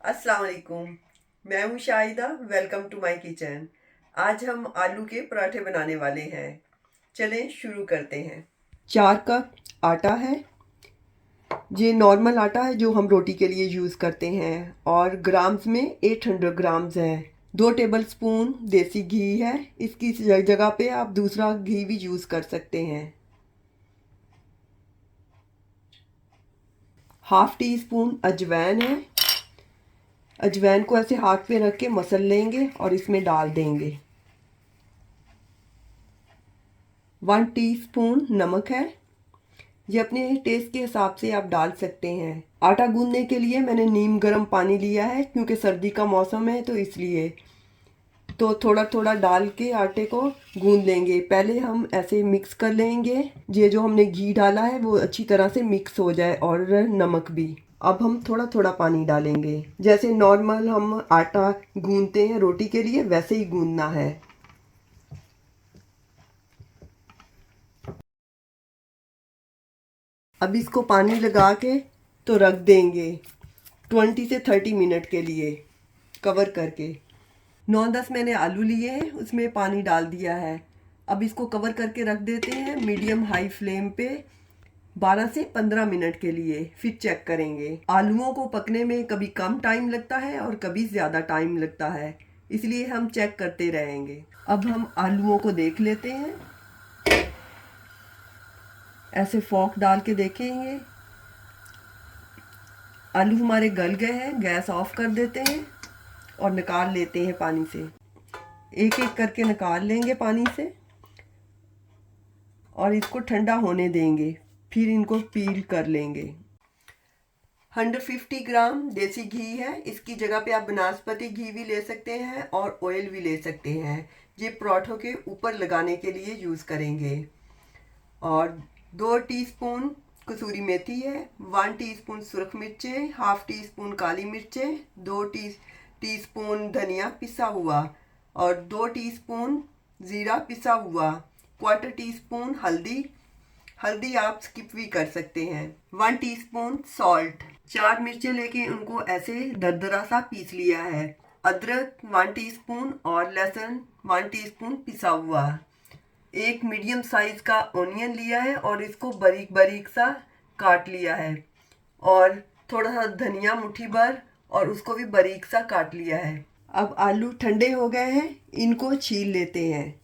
अस्सलाम वालेकुम। मैं हूँ Shahida. Welcome to my kitchen. आज हम आलू के पराठे बनाने वाले हैं। चलें शुरू करते हैं। 4 कप आटा है। ये नॉर्मल आटा है जो हम रोटी के लिए यूज़ करते हैं और ग्राम्स में 800 ग्राम्स है। 2 टेबलस्पून देसी घी है। इसकी जगह पे आप दूसरा घी भी यूज़ कर सकते हैं। हाफ़ टी स्पून अजवाइन है। अजवाइन को ऐसे हाथ पे रख के मसल लेंगे और इसमें डाल देंगे। 1 टीस्पून नमक है। ये अपने टेस्ट के हिसाब से आप डाल सकते हैं। आटा गूंदने के लिए मैंने नीम गर्म पानी लिया है क्योंकि सर्दी का मौसम है तो इसलिए। तो थोड़ा थोड़ा डाल के आटे को गूंद लेंगे। पहले हम ऐसे मिक्स कर लेंगे। ये जो हमने घी डाला है वो अच्छी तरह से मिक्स हो जाए और नमक भी। अब हम थोड़ा थोड़ा पानी डालेंगे। जैसे नॉर्मल हम आटा गूंदते हैं रोटी के लिए वैसे ही गूंदना है। अब इसको पानी लगा के तो रख देंगे 20 से 30 मिनट के लिए कवर करके। 9-10 मैंने आलू लिए हैं, उसमें पानी डाल दिया है। अब इसको कवर करके रख देते हैं मीडियम हाई फ्लेम पे 12 से 15 मिनट के लिए। फिर चेक करेंगे। आलूओं को पकने में कभी कम टाइम लगता है और कभी ज़्यादा टाइम लगता है, इसलिए हम चेक करते रहेंगे। अब हम आलूओं को देख लेते हैं। ऐसे फोक डाल के देखेंगे। आलू हमारे गल गए हैं। गैस ऑफ कर देते हैं और निकाल लेते हैं पानी से। एक एक करके निकाल लेंगे पानी से और इसको ठंडा होने देंगे। फिर इनको पील कर लेंगे। 150 ग्राम देसी घी है। इसकी जगह पे आप बनास्पति घी भी ले सकते हैं और ऑयल भी ले सकते हैं। ये पराठों के ऊपर लगाने के लिए यूज़ करेंगे। और 2 टीस्पून कसूरी मेथी है। 1 टीस्पून सुरख मिर्चें, हाफ टी स्पून काली मिर्चें, 2 टीस्पून धनिया पिसा हुआ और 2 टीस्पून ज़ीरा पिसा हुआ, 1/4 टीस्पून हल्दी आप स्किप भी कर सकते हैं। 1 टीस्पून सॉल्ट। 4 मिर्चें लेके उनको ऐसे दरदरा सा पीस लिया है। अदरक 1 टीस्पून और लहसुन 1 टीस्पून पिसा हुआ। एक मीडियम साइज का ऑनियन लिया है और इसको बारीक बारीक सा काट लिया है। और थोड़ा सा धनिया मुट्ठी भर और उसको भी बारीक सा काट लिया है। अब आलू ठंडे हो गए हैं, इनको छील लेते हैं।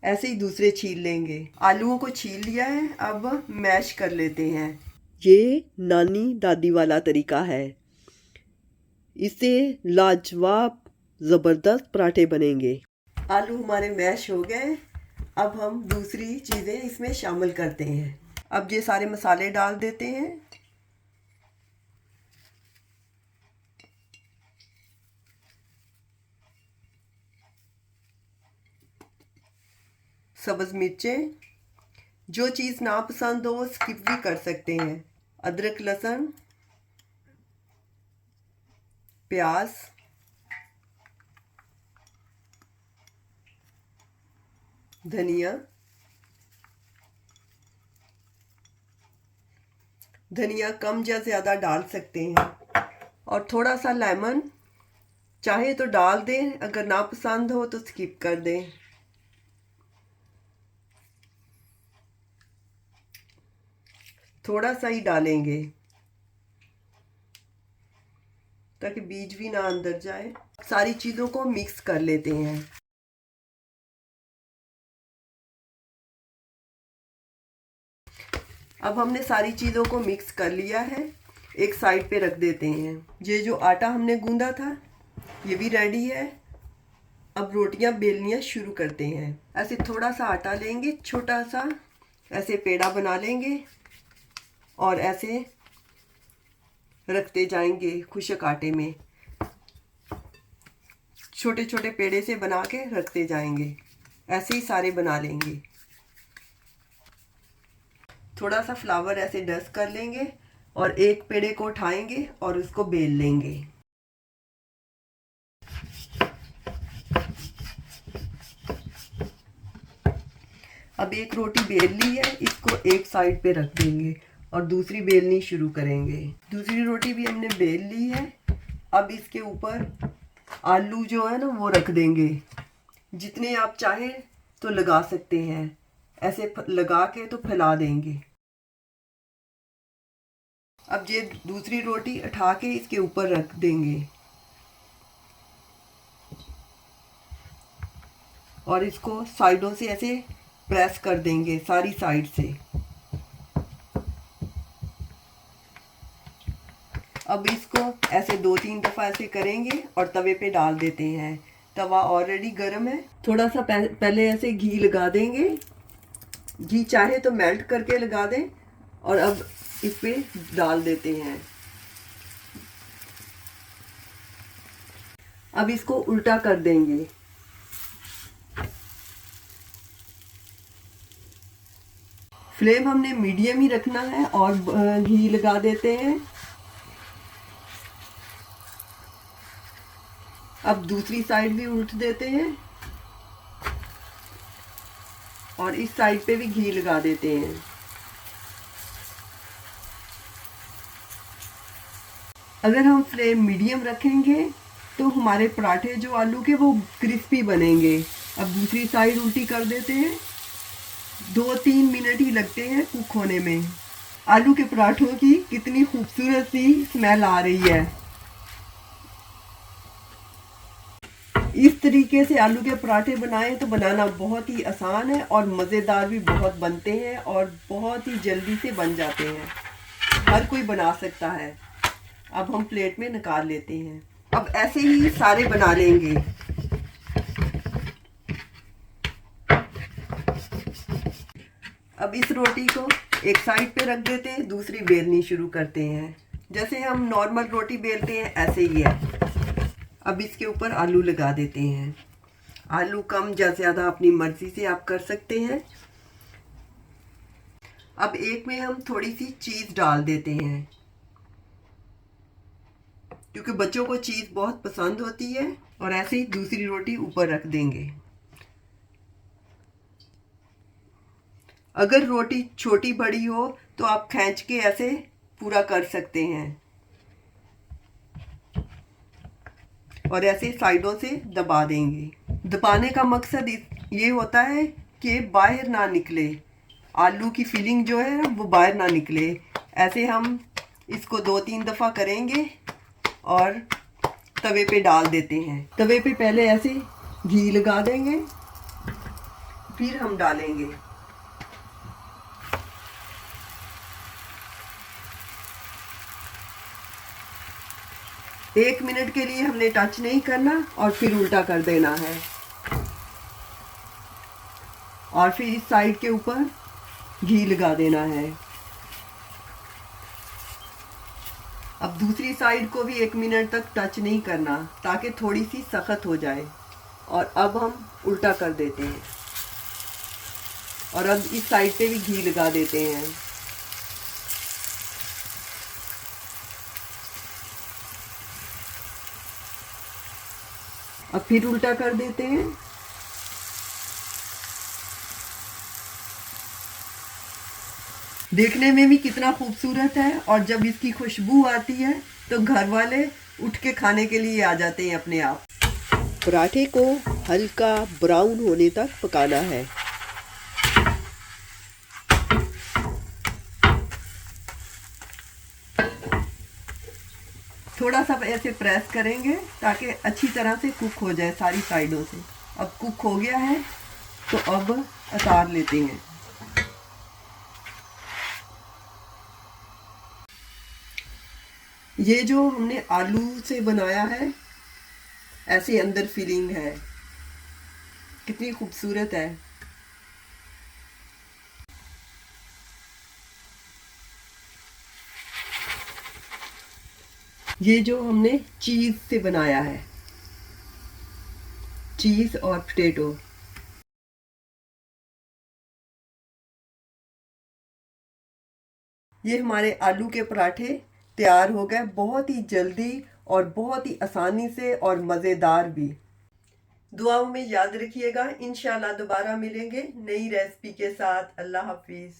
ऐसे ही दूसरे छील लेंगे। आलूओं को छील लिया है, अब मैश कर लेते हैं। ये नानी दादी वाला तरीका है। इससे लाजवाब ज़बरदस्त पराठे बनेंगे। आलू हमारे मैश हो गए। अब हम दूसरी चीज़ें इसमें शामिल करते हैं। अब ये सारे मसाले डाल देते हैं। सब्ज़ मिर्चें, जो चीज़ ना पसंद हो स्किप भी कर सकते हैं। अदरक लहसुन, प्याज, धनिया कम या ज़्यादा डाल सकते हैं। और थोड़ा सा लेमन, चाहे तो डाल दें, अगर ना पसंद हो तो स्किप कर दें। थोड़ा सा ही डालेंगे ताकि बीज भी ना अंदर जाए। सारी चीज़ों को मिक्स कर लेते हैं। अब हमने सारी चीज़ों को मिक्स कर लिया है, एक साइड पे रख देते हैं। ये जो आटा हमने गूंदा था ये भी रेडी है। अब रोटियां बेलनियाँ शुरू करते हैं। ऐसे थोड़ा सा आटा लेंगे, छोटा सा ऐसे पेड़ा बना लेंगे और ऐसे रखते जाएंगे खुशक आटे में। छोटे छोटे पेड़े से बना के रखते जाएंगे। ऐसे ही सारे बना लेंगे। थोड़ा सा फ्लावर ऐसे डस्ट कर लेंगे और एक पेड़े को उठाएंगे और उसको बेल लेंगे। अब एक रोटी बेल ली है, इसको एक साइड पे रख देंगे और दूसरी बेलनी शुरू करेंगे। दूसरी रोटी भी हमने बेल ली है। अब इसके ऊपर आलू जो है ना वो रख देंगे। जितने आप चाहें तो लगा सकते हैं, ऐसे लगा के तो फैला देंगे। अब ये दूसरी रोटी उठा के इसके ऊपर रख देंगे और इसको साइडों से ऐसे प्रेस कर देंगे, सारी साइड से। अब इसको ऐसे 2-3 दफ़ा ऐसे करेंगे और तवे पे डाल देते हैं। तवा ऑलरेडी गर्म है। थोड़ा सा पहले ऐसे घी लगा देंगे। घी चाहे तो मेल्ट करके लगा दें और अब इस पे डाल देते हैं। अब इसको उल्टा कर देंगे। फ्लेम हमने मीडियम ही रखना है और घी लगा देते हैं। अब दूसरी साइड भी उल्ट देते हैं और इस साइड पे भी घी लगा देते हैं। अगर हम फ्लेम मीडियम रखेंगे तो हमारे पराठे जो आलू के वो क्रिस्पी बनेंगे। अब दूसरी साइड उल्टी कर देते हैं। 2-3 मिनट ही लगते हैं कुक होने में। आलू के पराठों की कितनी खूबसूरत सी स्मेल आ रही है। इस तरीके से आलू के पराठे बनाएं तो बनाना बहुत ही आसान है और मज़ेदार भी बहुत बनते हैं और बहुत ही जल्दी से बन जाते हैं। हर कोई बना सकता है। अब हम प्लेट में निकाल लेते हैं। अब ऐसे ही सारे बना लेंगे। अब इस रोटी को एक साइड पे रख देते हैं, दूसरी बेलनी शुरू करते हैं। जैसे हम नॉर्मल रोटी बेलते हैं ऐसे ही है। अब इसके ऊपर आलू लगा देते हैं। आलू कम या ज़्यादा अपनी मर्ज़ी से आप कर सकते हैं। अब एक में हम थोड़ी सी चीज़ डाल देते हैं क्योंकि बच्चों को चीज़ बहुत पसंद होती है। और ऐसे ही दूसरी रोटी ऊपर रख देंगे। अगर रोटी छोटी बड़ी हो तो आप खींच के ऐसे पूरा कर सकते हैं और ऐसे साइडों से दबा देंगे। दबाने का मकसद ये होता है कि बाहर ना निकले, आलू की फीलिंग जो है वो बाहर ना निकले। ऐसे हम इसको 2-3 दफ़ा करेंगे और तवे पे डाल देते हैं। तवे पे पहले ऐसे घी लगा देंगे, फिर हम डालेंगे। एक मिनट के लिए हमने टच नहीं करना और फिर उल्टा कर देना है और फिर इस साइड के ऊपर घी लगा देना है। अब दूसरी साइड को भी 1 मिनट तक टच नहीं करना ताकि थोड़ी सी सख्त हो जाए। और अब हम उल्टा कर देते हैं और अब इस साइड पे भी घी लगा देते हैं। अब फिर उल्टा कर देते हैं। देखने में भी कितना खूबसूरत है और जब इसकी खुशबू आती है तो घर वाले उठ के खाने के लिए आ जाते हैं अपने आप। पराठे को हल्का ब्राउन होने तक पकाना है। थोड़ा सा ऐसे प्रेस करेंगे ताकि अच्छी तरह से कुक हो जाए सारी साइडों से। अब कुक हो गया है तो अब उतार लेते हैं। ये जो हमने आलू से बनाया है ऐसे अंदर फीलिंग है, कितनी खूबसूरत है। ये जो हमने चीज़ से बनाया है, चीज़ और पोटैटो। ये हमारे आलू के पराठे तैयार हो गए, बहुत ही जल्दी और बहुत ही आसानी से और मज़ेदार भी। दुआओं में याद रखिएगा। इंशाल्लाह दोबारा मिलेंगे नई रेसिपी के साथ। अल्लाह हाफिज़।